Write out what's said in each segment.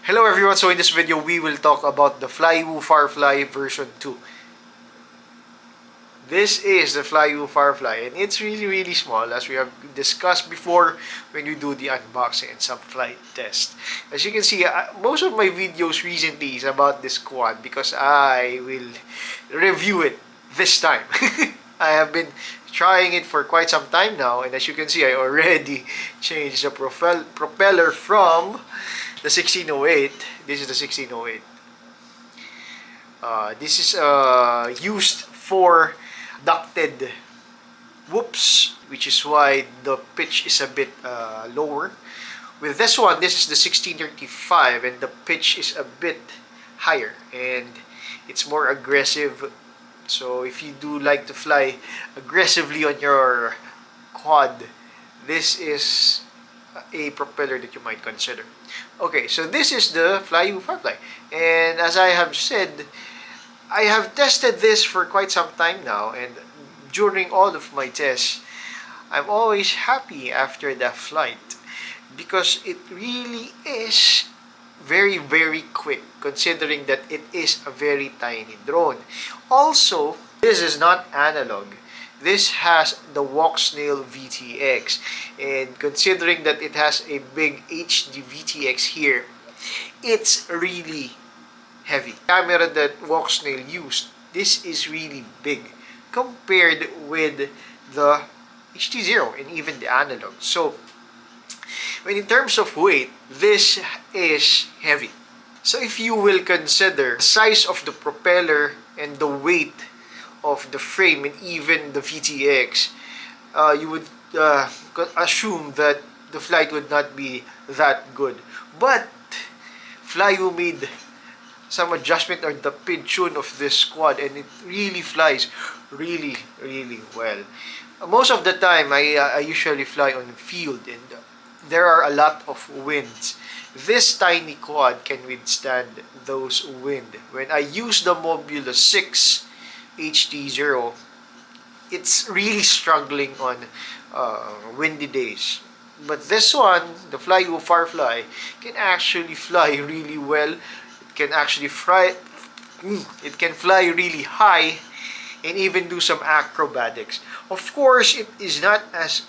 Hello everyone, so in this video we will talk about the Flywoo Firefly version 2. This is the Flywoo Firefly and it's really small as we have discussed before when we do the unboxing and some flight test. As you can see, most of my videos recently is about this quad because I will review it this time. I have been trying it for quite some time now, and as you can see I already changed the propeller from the 1608. This is the 1608. This is used for ducted whoops, which is why the pitch is a bit lower. With this one, this is the 1635, and the pitch is a bit higher and it's more aggressive. So if you do like to fly aggressively on your quad, this is a propeller that you might consider. Okay, so this is the Flywoo Firefly, and as I have said, I have tested this for quite some time now, and during all of my tests, I'm always happy after the flight because it really is very quick considering that it is a very tiny drone. Also, this is not analog. This has the Walksnail VTX, and considering that it has a big HD VTX here, it's really heavy. The camera that Walksnail used, this is really big compared with the HD0 and even the analog. So, when in terms of weight, this is heavy. So if you will consider the size of the propeller and the weight of the frame and even the VTX, you would assume that the flight would not be that good. But Flywoo made some adjustment on the pitch tune of this quad, and it really flies really well. Most of the time, I usually fly on field, and there are a lot of winds. This tiny quad can withstand those wind. When I use the Mobula 6 HD0, it's really struggling on windy days. But this one, the Flywoo Firefly, can actually fly really well. It can actually fly really high and even do some acrobatics. Of course, it is not as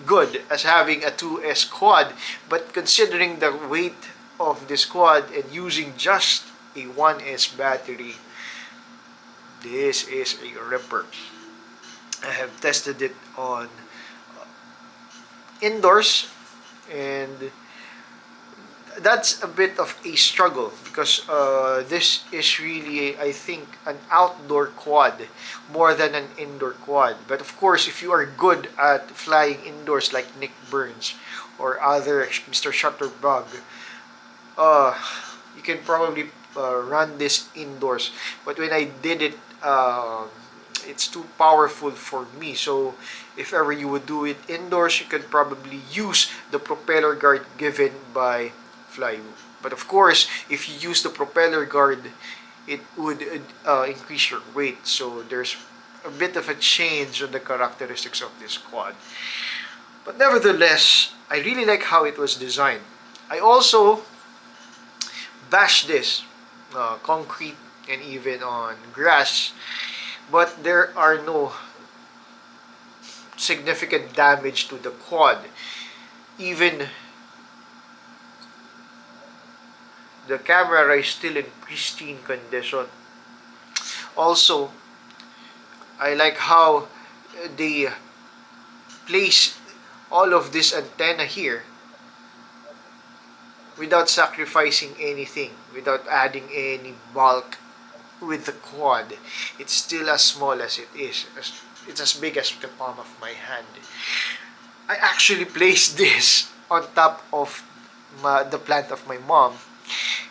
good as having a 2S quad, but considering the weight of this quad and using just a 1S battery, this is a ripper. I have tested it on indoors, and that's a bit of a struggle because this is really, I think, an outdoor quad more than an indoor quad. But of course, if you are good at flying indoors like Nick Burns or other Mr. Shutterbug, you can probably run this indoors. But when I did it, it's too powerful for me. So if ever you would do it indoors, you could probably use the propeller guard given by Flywoo. But of course, if you use the propeller guard, it would increase your weight. So there's a bit of a change on the characteristics of this quad. But nevertheless, I really like how it was designed. I also bashed this concrete and even on grass, but there are no significant damage to the quad. Even the camera is still in pristine condition. Also, I like how they place all of this antenna here without sacrificing anything, without adding any bulk with the quad. It's still as small as it is. It's as big as the palm of my hand. I actually placed this on top of the plant of my mom,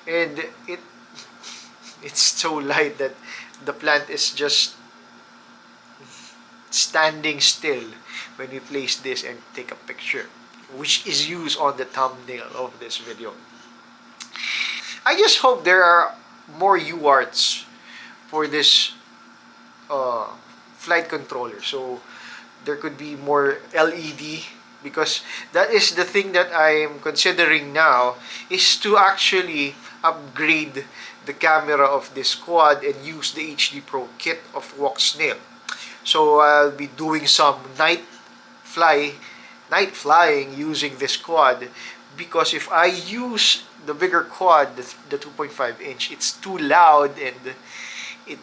and it's so light that the plant is just standing still when we place this and take a picture, which is used on the thumbnail of this video. I just hope there are more UARTs for this flight controller, so there could be more LED because that is the thing that I am considering now, is to actually upgrade the camera of this quad and use the HD Pro kit of Walksnail. So I'll be doing some night flying using this quad, because if I use the bigger quad, the 2.5 inch, it's too loud and it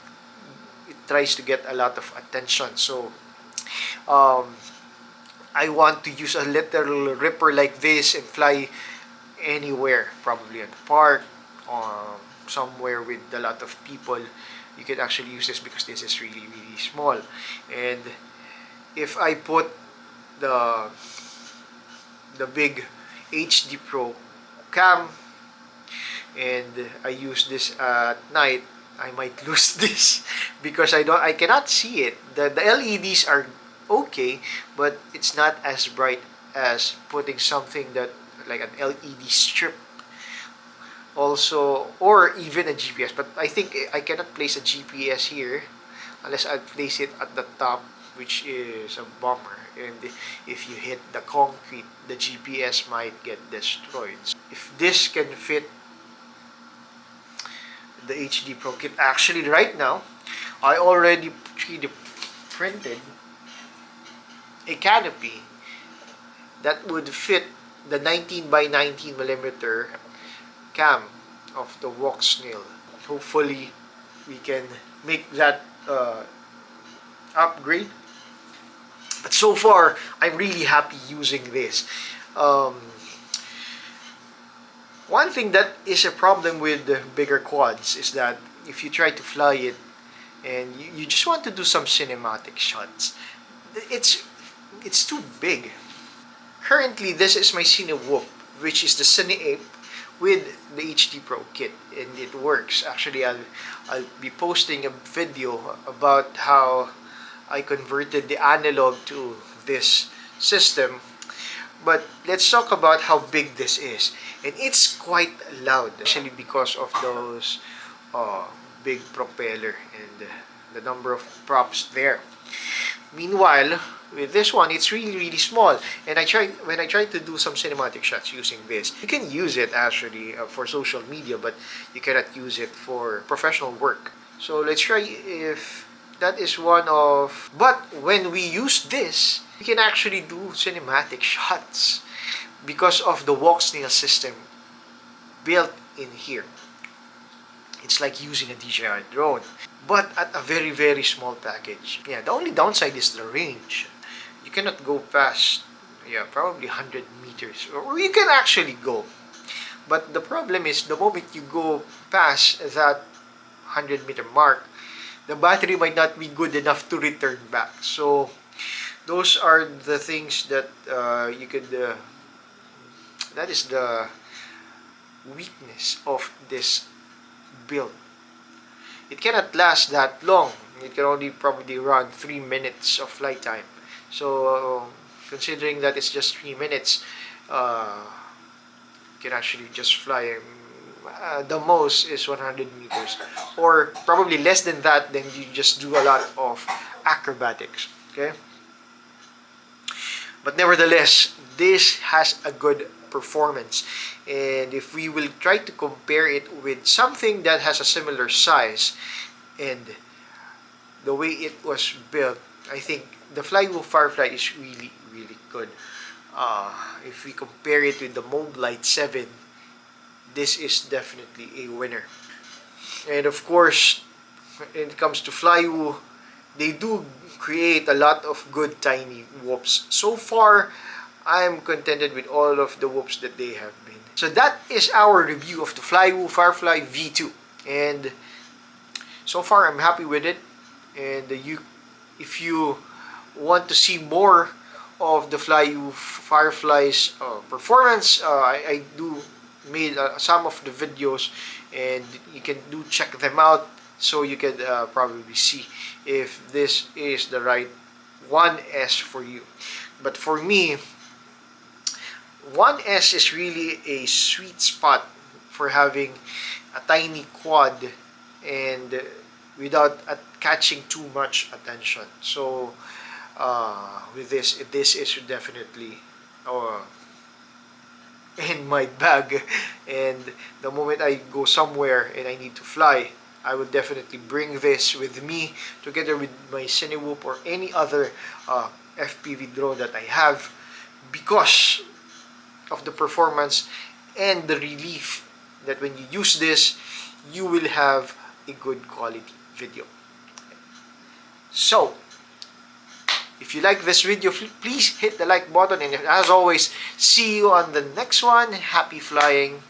it tries to get a lot of attention. So um, I want to use a little ripper like this and fly anywhere, probably at the park, somewhere with a lot of people. You can actually use this because this is really really small. And if I put the big HD Pro cam and I use this at night, I might lose this because I cannot see it. The LEDs are okay, but it's not as bright as putting something that like an LED strip also, or even a GPS. But I think I cannot place a GPS here unless I place it at the top, which is a bummer. And if you hit the concrete, the GPS might get destroyed. If this can fit the HD Pro kit, actually right now, I already 3D printed a canopy that would fit the 19 by 19 millimeter cam of the Walksnail. Hopefully, we can make that upgrade. But so far, I'm really happy using this. Um, One thing that is a problem with the bigger quads is that if you try to fly it and you just want to do some cinematic shots, it's it's too big. Currently, this is my Cine Whoop, which is the Cine Ape with the HD Pro kit, and it works. Actually, I'll be posting a video about how I converted the analog to this system. But let's talk about how big this is. And it's quite loud, especially because of those uh, big propeller and the number of props there. Meanwhile, with this one, it's really really small. And when I try to do some cinematic shots using this, you can use it actually for social media, but you cannot use it for professional work. So let's try if that is one of. But when we use this, we can actually do cinematic shots because of the Walksnail system built in here. It's like using a DJI drone, but at a very very small package. Yeah, the only downside is the range. You cannot go past, yeah, probably 100 meters, or you can actually go. But the problem is the moment you go past that 100-meter mark, the battery might not be good enough to return back. So those are the things that you could. That is the weakness of this build. It cannot last that long. It can only probably run 3 minutes of flight time. So considering that it's just 3 minutes, you can actually just fly. The most is 100 meters, or probably less than that. Then you just do a lot of acrobatics. Okay. But nevertheless, this has a good performance. And if we will try to compare it with something that has a similar size and the way it was built, I think the Flywoo Firefly is really, really good. If we compare it with the Mobilite 7, this is definitely a winner. And of course, when it comes to Flywoo, they do create a lot of good tiny whoops. So far, I'm contented with all of the whoops that they have been. So that is our review of the Flywoo Firefly V2. And so far, I'm happy with it. And if you want to see more of the Flywoo Firefly's performance, I do made some of the videos, and you can do check them out, so you can probably see if this is the right 1S for you. But for me, 1S is really a sweet spot for having a tiny quad and without catching too much attention. So with this is definitely or in my bag, and the moment I go somewhere and I need to fly, I would definitely bring this with me together with my Cinewhoop or any other FPV drone that I have, because of the performance and the relief that when you use this, you will have a good quality video. So, if you like this video, please hit the like button, and as always, see you on the next one. Happy flying!